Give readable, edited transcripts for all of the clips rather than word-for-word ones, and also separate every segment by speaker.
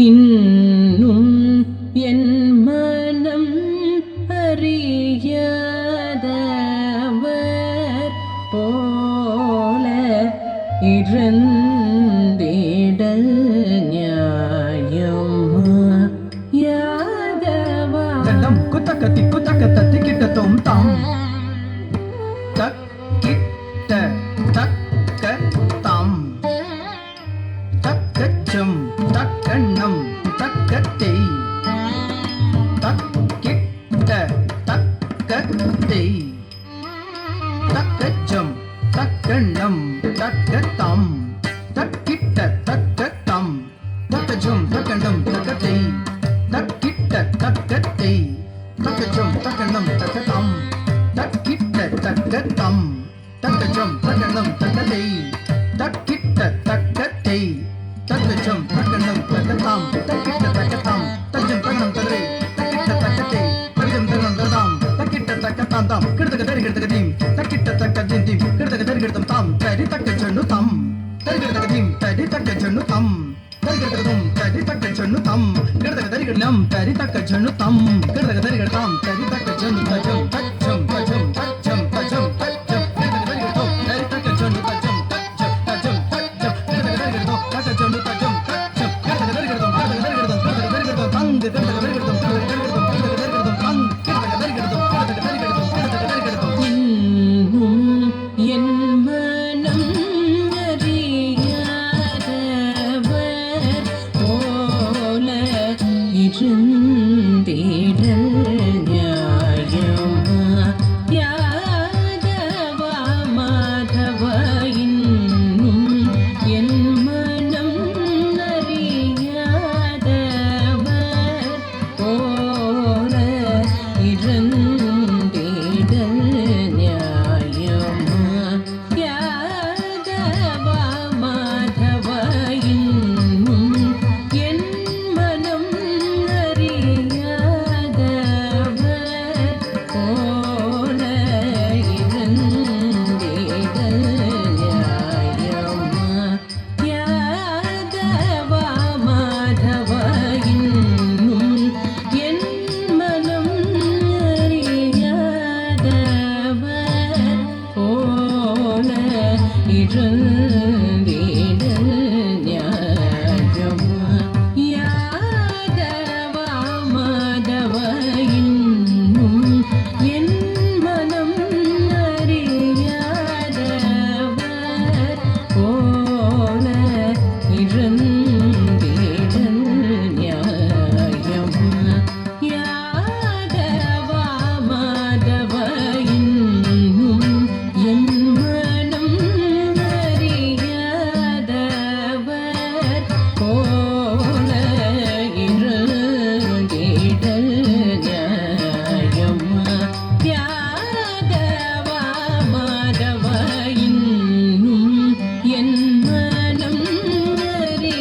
Speaker 1: இன்னும் என் மனம் அறியாதவர் போல இருந்திடல் நியாயமா யாதவா
Speaker 2: குத்தக்கத்தி குத்தக்கத்தி கிட்டத்தும் தாம் தக்கிட்ட தக்க தாம் தக்கச்சம் தக்கண்ணம் தக்கத்தை தக்கிட்ட தக்கத்தை தக்கச்சம் தக்கண்ணம் தக்கத்தாம் தக்கிட்ட தக்கத்தாம் தக்கச்சம் தக்கண்ணம் தக்கத்தை தக்கிட்ட தக்கத்தை தக்கச்சம் தக்கண்ணம் தக்கத்தாம் தக்கிட்ட தக்கத்தாம் தக்கச்சம் தக்கண்ணம் தக்கத்தை தக்கிட்ட தக்கத்தை தக்கச்சம் தக்கண்ணம் தக்கத்தாம் தக்கிட்ட தக்கத்தாம் தஞ்சம் தன்னம் தகரை தக்கிட்ட தக்கத்தை பரிதம் தன்னம் ததாம் தக்கிட்ட தக்கத்தாம் தாம் கிடதக தரி கிடதக தீம் தக்கிட்ட தக்க தீம் தீம் கிடதக தரி கிடதம் தாம் தரி தக்க ஜன்னு தாம் தரி கிடதக தீம் தரி தக்க ஜன்னு தாம் தரி கிடதகம் தரி தக்க ஜன்னு தாம் கிடதக தரி கிடலம் தரி தக்க ஜன்னு தாம் கிடதக தரி கிடதாம் தரி தக்க ஜன்னு தஜம் தஜம் தஜம் தஜம் தஜம் தஜம் கிடதக தரி கிடதம் தரி தக்க ஜன்னு தஜம் தஜம் தஜம் தஜம் கிடதக தரி கிடதம் தக்க ஜன்னு தஜம் தஜம் கிடதக தரி கிடதம் கிடதக தரி கிடதம் கிடதக தரி கிடதம் தங் கிடதக தரி கிடதம் கிடதக தரி கிடதம் கிடதக தரி கிடதம் தங் கிடதக தரி கிடதம் கிடதக தரி கிடதம் கிடதக தரி கிடதம்
Speaker 1: இன்னும் என் மனம் அறியாதவர் போல இருந்திடல் நியாயமா யாதவா மாதவ இன்னும் என் மனம் அறியாதவர் போல இருந்திடல் நியாயமா யாதவா மாதவ இன்னும் என் மனம் அறியாதவர் போல இருந்திடல் நியாயமா யாதவா மாதவ இன்னும் என் மனம் அறியாதவர் போல இருந்திடல் நியாயமா யாதவா மாதவ இன்னும் என் மனம் அறியாதவர் போல இருந்திடல் நியாயமா யாதவா மாதவ இன்னும் என் மனம் அறியாதவர் போல இருந்திடல் நியாயமா யாதவா மாதவ இன்னும் என் மனம் அறியாதவர்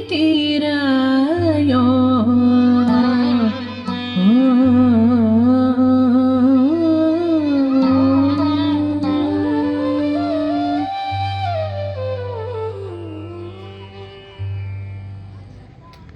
Speaker 1: தீராத